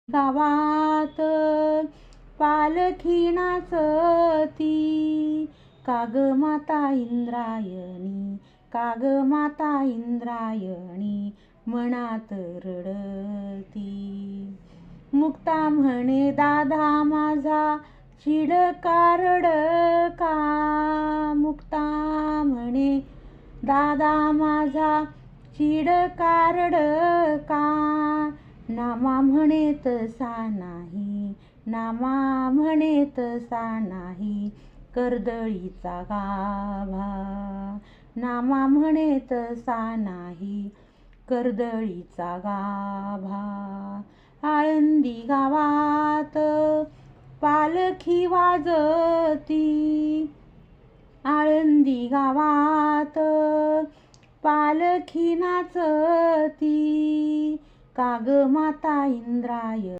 गावात पालखी नाचती, काग माता इंद्रायणी, काग माता इंद्रायणी, मनात रडती. मुक्ता म्हणे दादा माझा चिडका रडका, मुक्ता म्हणे दादा माझा चिडका रडका, नामा म्हणे तसा नाही, नामा म्हणे तसा नाही, कर्दळीचा गाभा, नामा म्हणे तसा नाही, कर्दळीचा गाभा. आळंदी गावात पालखी वाजती, आळंदी गावात पालखी नाचती, काग माता इंद्रायणी.